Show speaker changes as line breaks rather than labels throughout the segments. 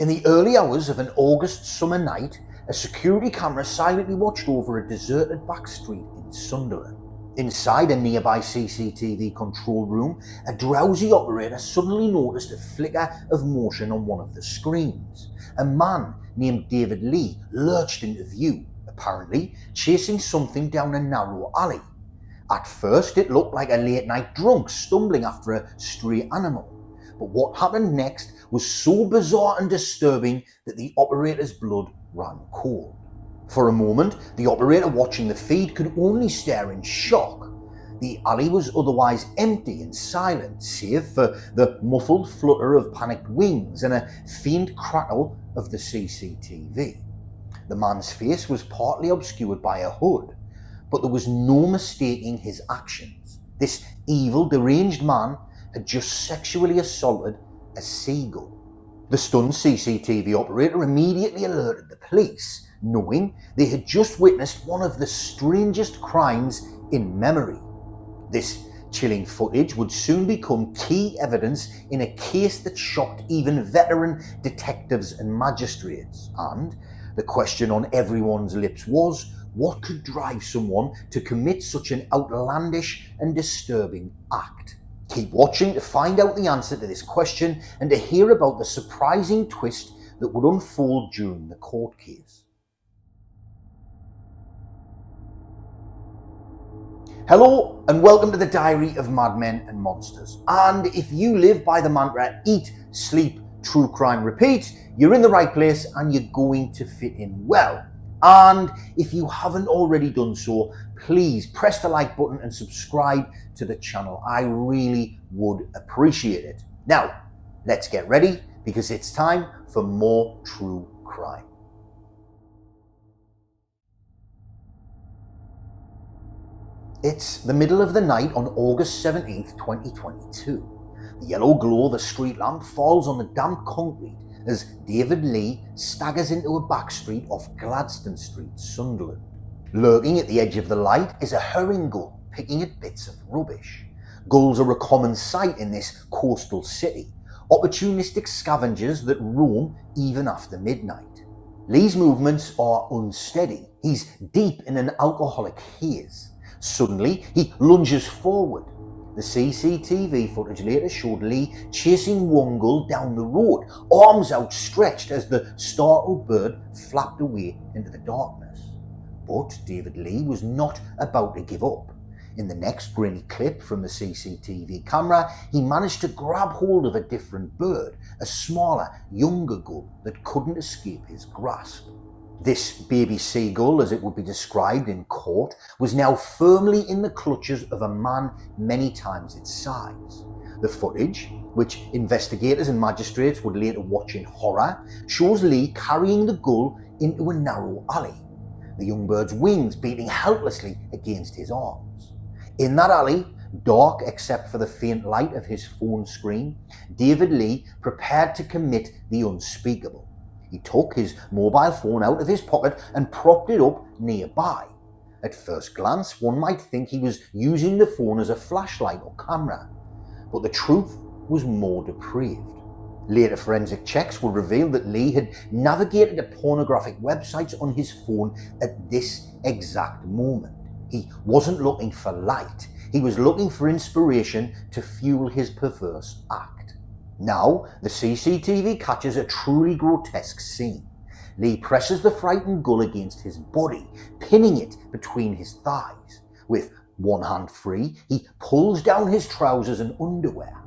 In the early hours of an August summer night, a security camera silently watched over a deserted backstreet in Sunderland. Inside a nearby CCTV control room, a drowsy operator suddenly noticed a flicker of motion on one of the screens. A man named David Lee lurched into view, apparently chasing something down a narrow alley. At first it looked like a late-night drunk stumbling after a stray animal. But what happened next was so bizarre and disturbing that the operator's blood ran cold. For a moment, the operator watching the feed could only stare in shock. The alley was otherwise empty and silent, save for the muffled flutter of panicked wings and a faint crackle of the CCTV. The man's face was partly obscured by a hood, but there was no mistaking his actions. This evil, deranged man had just sexually assaulted a seagull. The stunned CCTV operator immediately alerted the police, knowing they had just witnessed one of the strangest crimes in memory. This chilling footage would soon become key evidence in a case that shocked even veteran detectives and magistrates, and the question on everyone's lips was, what could drive someone to commit such an outlandish and disturbing act? Keep watching to find out the answer to this question and to hear about the surprising twist that would unfold during the court case. Hello and welcome to the Diary of Madmen and Monsters. And if you live by the mantra eat, sleep, true crime, repeat, you're in the right place and you're going to fit in well. And if you haven't already done so, please press the like button and subscribe to the channel. I really would appreciate it. Now, let's get ready because it's time for more true crime. It's the middle of the night on August 17th, 2022. The yellow glow of a street lamp falls on the damp concrete as David Lee staggers into a backstreet off Gladstone Street, Sunderland. Lurking at the edge of the light is a herring gull picking at bits of rubbish. Gulls are a common sight in this coastal city, opportunistic scavengers that roam even after midnight. Lee's movements are unsteady. He's deep in an alcoholic haze. Suddenly, he lunges forward. The CCTV footage later showed Lee chasing one gull down the road, arms outstretched as the startled bird flapped away into the darkness. But David Lee was not about to give up. In the next grainy clip from the CCTV camera, he managed to grab hold of a different bird, a smaller, younger gull that couldn't escape his grasp. This baby seagull, as it would be described in court, was now firmly in the clutches of a man many times its size. The footage, which investigators and magistrates would later watch in horror, shows Lee carrying the gull into a narrow alley, the young bird's wings beating helplessly against his arms. In that alley, dark except for the faint light of his phone screen, David Lee prepared to commit the unspeakable. He took his mobile phone out of his pocket and propped it up nearby. At first glance, one might think he was using the phone as a flashlight or camera, but the truth was more depraved. Later forensic checks would reveal that Lee had navigated to pornographic websites on his phone at this exact moment. He wasn't looking for light, he was looking for inspiration to fuel his perverse act. Now, the CCTV catches a truly grotesque scene. Lee presses the frightened gull against his body, pinning it between his thighs. With one hand free, he pulls down his trousers and underwear.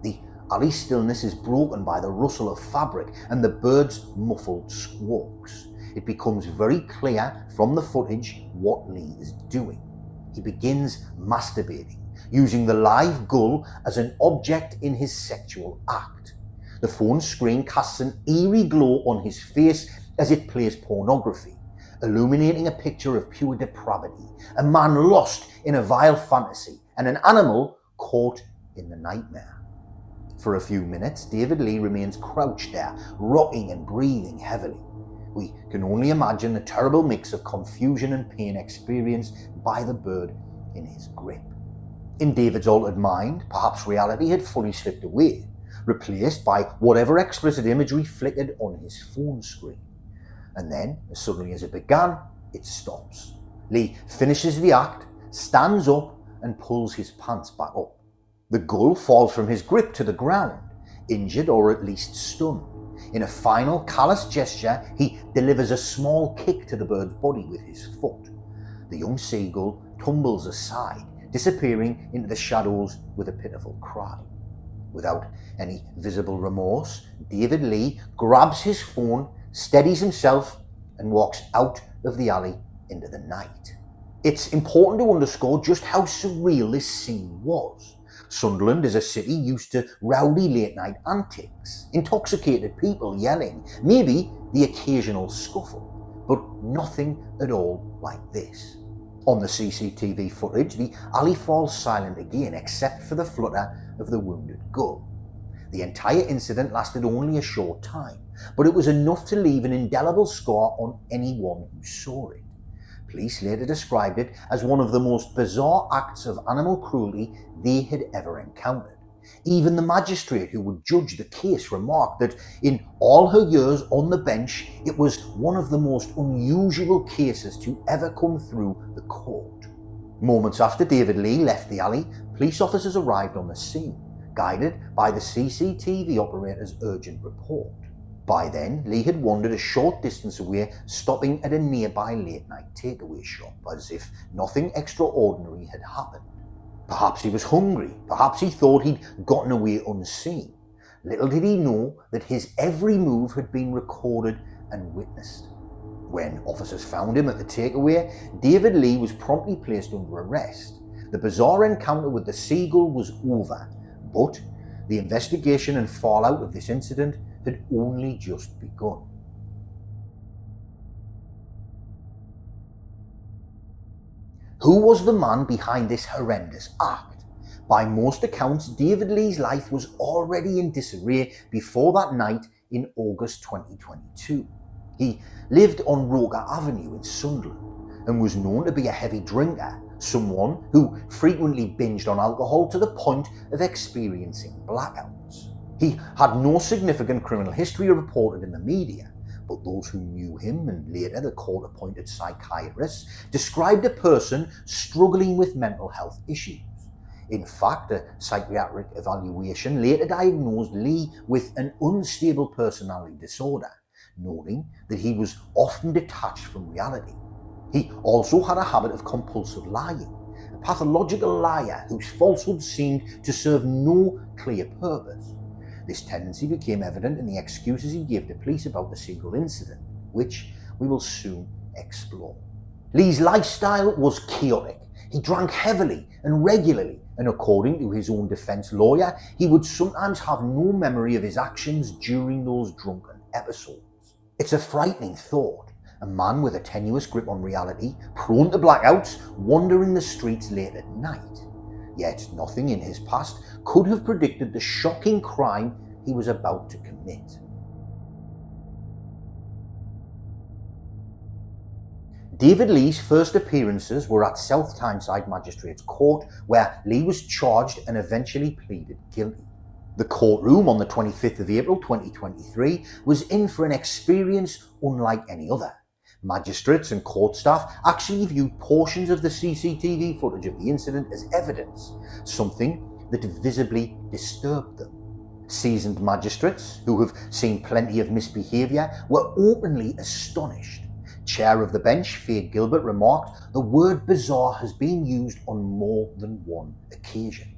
The alley stillness is broken by the rustle of fabric and the bird's muffled squawks. It becomes very clear from the footage what Lee is doing. He begins masturbating, using the live gull as an object in his sexual act. The phone screen casts an eerie glow on his face as it plays pornography, illuminating a picture of pure depravity, a man lost in a vile fantasy, and an animal caught in the nightmare. For a few minutes, David Lee remains crouched there, rocking and breathing heavily. We can only imagine the terrible mix of confusion and pain experienced by the bird in his grip. In David's altered mind, perhaps reality had fully slipped away. replaced by whatever explicit imagery flickered on his phone screen. And then, as suddenly as it began, it stops. Lee finishes the act, stands up, and pulls his pants back up. The gull falls from his grip to the ground, injured or at least stunned. In a final callous gesture, he delivers a small kick to the bird's body with his foot. The young seagull tumbles aside, disappearing into the shadows with a pitiful cry. Without any visible remorse, David Lee grabs his phone, steadies himself, and walks out of the alley into the night. It's important to underscore just how surreal this scene was. Sunderland is a city used to rowdy late-night antics, intoxicated people yelling, maybe the occasional scuffle, but nothing at all like this. On the CCTV footage, the alley falls silent again except for the flutter of the wounded gull. The entire incident lasted only a short time, but it was enough to leave an indelible scar on anyone who saw it. Police later described it as one of the most bizarre acts of animal cruelty they had ever encountered. Even the magistrate who would judge the case remarked that in all her years on the bench, it was one of the most unusual cases to ever come through the court. Moments after David Lee left the alley, police officers arrived on the scene, guided by the CCTV operator's urgent report. By then, Lee had wandered a short distance away, stopping at a nearby late-night takeaway shop, as if nothing extraordinary had happened. Perhaps he was hungry, perhaps he thought he'd gotten away unseen. Little did he know that his every move had been recorded and witnessed. When officers found him at the takeaway, David Lee was promptly placed under arrest. The bizarre encounter with the seagull was over, but the investigation and fallout of this incident had only just begun. Who was the man behind this horrendous act? By most accounts, David Lee's life was already in disarray before that night in August 2022. He lived on Roker Avenue in Sunderland and was known to be a heavy drinker, someone who frequently binged on alcohol to the point of experiencing blackouts. He had no significant criminal history reported in the media, but those who knew him and later the court-appointed psychiatrists described a person struggling with mental health issues. In fact, a psychiatric evaluation later diagnosed Lee with an unstable personality disorder, noting that he was often detached from reality. He also had a habit of compulsive lying, a pathological liar whose falsehoods seemed to serve no clear purpose. This tendency became evident in the excuses he gave to police about the seagull incident, which we will soon explore. Lee's lifestyle was chaotic. He drank heavily and regularly, and according to his own defense lawyer, he would sometimes have no memory of his actions during those drunken episodes. It's a frightening thought. A man with a tenuous grip on reality, prone to blackouts, wandering the streets late at night. Yet nothing in his past could have predicted the shocking crime he was about to commit. David Lee's first appearances were at South Tyneside Magistrates Court, where Lee was charged and eventually pleaded guilty. The courtroom on the 25th of April 2023 was in for an experience unlike any other. Magistrates and court staff actually viewed portions of the CCTV footage of the incident as evidence, something that visibly disturbed them. Seasoned magistrates, who have seen plenty of misbehaviour, were openly astonished. Chair of the bench, Faye Gilbert, remarked, "The word bizarre has been used on more than one occasion.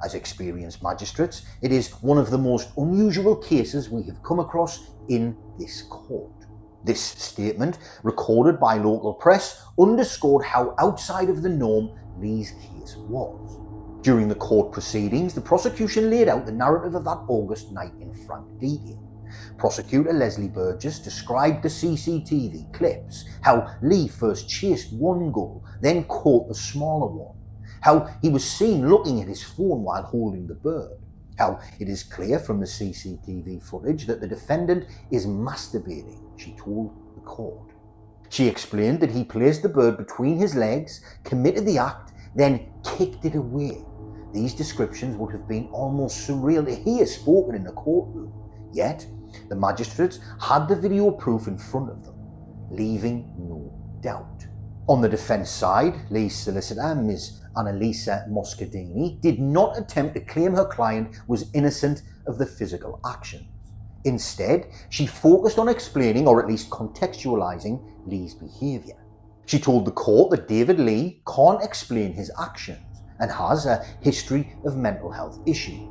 As experienced magistrates, it is one of the most unusual cases we have come across in this court." This statement, recorded by local press, underscored how outside of the norm Lee's case was. During the court proceedings, the prosecution laid out the narrative of that August night in frank detail. Prosecutor Leslie Burgess described the CCTV clips, how Lee first chased one gull, then caught the smaller one, how he was seen looking at his phone while holding the bird, how it is clear from the CCTV footage that the defendant is masturbating, she told the court. She explained that he placed the bird between his legs, committed the act, then kicked it away. these descriptions would have been almost surreal to hear spoken in the courtroom. Yet, the magistrates had the video proof in front of them, leaving no doubt. On the defence side, Lee's solicitor, Ms. Annalisa Moscardini, did not attempt to claim her client was innocent of the physical actions. Instead, she focused on explaining, or at least contextualising, Lee's behaviour. She told the court that David Lee can't explain his actions and has a history of mental health issues.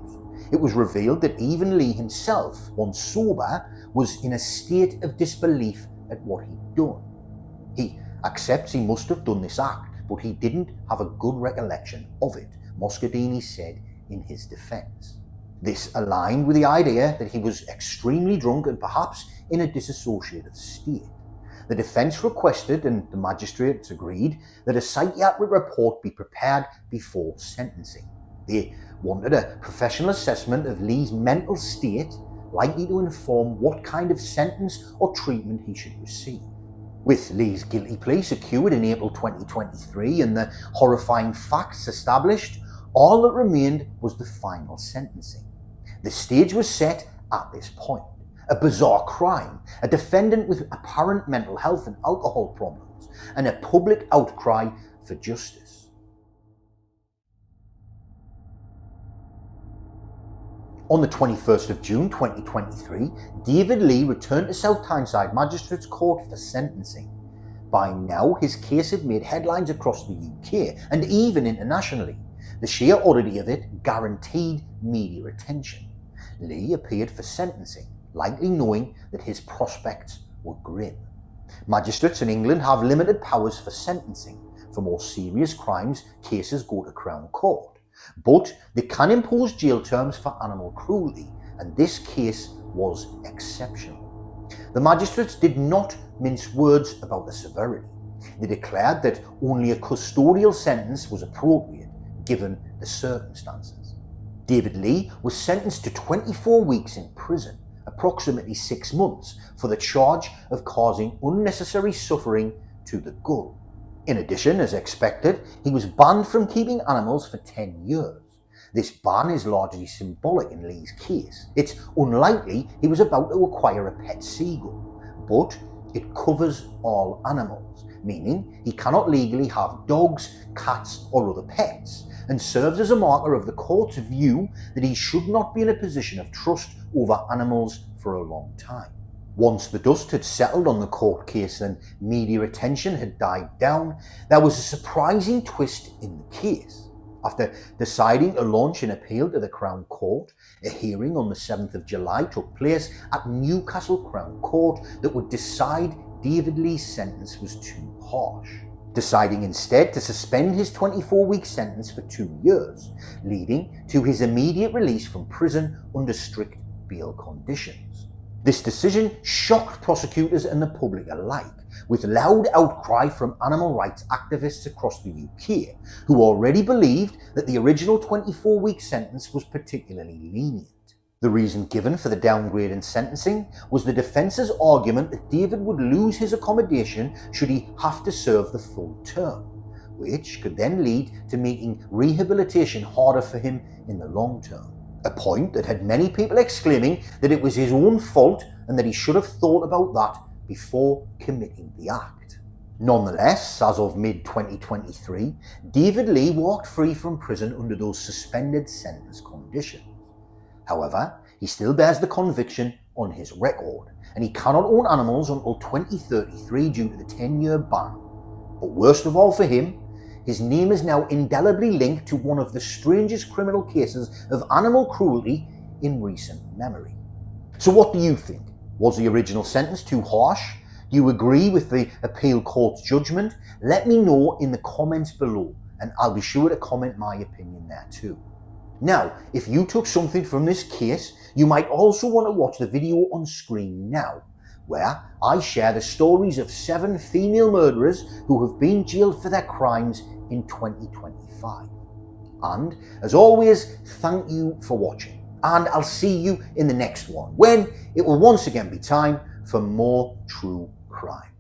It was revealed that even Lee himself, once sober, was in a state of disbelief at what he'd done. He accepts he must have done this act, but he didn't have a good recollection of it, Moscardini said in his defence. This aligned with the idea that he was extremely drunk and perhaps in a dissociative state. The defence requested, and the magistrates agreed, that a psychiatric report be prepared before sentencing. They wanted a professional assessment of Lee's mental state, likely to inform what kind of sentence or treatment he should receive. With Lee's guilty plea secured in April 2023 and the horrifying facts established, all that remained was the final sentencing. The stage was set at this point. A bizarre crime, a defendant with apparent mental health and alcohol problems, and a public outcry for justice. On the 21st of June 2023, David Lee returned to South Tyneside Magistrates Court for sentencing. By now, his case had made headlines across the UK and even internationally. The sheer oddity of it guaranteed media attention. Lee appeared for sentencing, likely knowing that his prospects were grim. Magistrates in England have limited powers for sentencing. For more serious crimes, cases go to Crown Court. But they can impose jail terms for animal cruelty, and this case was exceptional. The magistrates did not mince words about the severity. They declared that only a custodial sentence was appropriate, given the circumstances. David Lee was sentenced to 24 weeks in prison, approximately 6 months, for the charge of causing unnecessary suffering to the gull. In addition, as expected, he was banned from keeping animals for 10 years. This ban is largely symbolic in Lee's case. It's unlikely he was about to acquire a pet seagull, but it covers all animals, meaning he cannot legally have dogs, cats or other pets, and serves as a marker of the court's view that he should not be in a position of trust over animals for a long time. Once the dust had settled on the court case and media attention had died down, there was a surprising twist in the case. After deciding to launch an appeal to the Crown Court, a hearing on the 7th of July took place at Newcastle Crown Court that would decide David Lee's sentence was too harsh, deciding instead to suspend his 24-week sentence for 2 years, leading to his immediate release from prison under strict bail conditions. This decision shocked prosecutors and the public alike, with loud outcry from animal rights activists across the UK, who already believed that the original 24-week sentence was particularly lenient. The reason given for the downgrade in sentencing was the defence's argument that David would lose his accommodation should he have to serve the full term, which could then lead to making rehabilitation harder for him in the long term. A point that had many people exclaiming that it was his own fault and that he should have thought about that before committing the act. Nonetheless, as of mid-2023, David Lee walked free from prison under those suspended sentence conditions. However, he still bears the conviction on his record, and he cannot own animals until 2033 due to the 10-year ban. But worst of all for him, his name is now indelibly linked to one of the strangest criminal cases of animal cruelty in recent memory. So what do you think? Was the original sentence too harsh? Do you agree with the appeal court's judgment? Let me know in the comments below, and I'll be sure to comment my opinion there too. Now, if you took something from this case, you might also want to watch the video on screen now, where I share the stories of 7 female murderers who have been jailed for their crimes in 2025. And, as always, thank you for watching, and I'll see you in the next one, when it will once again be time for more true crime.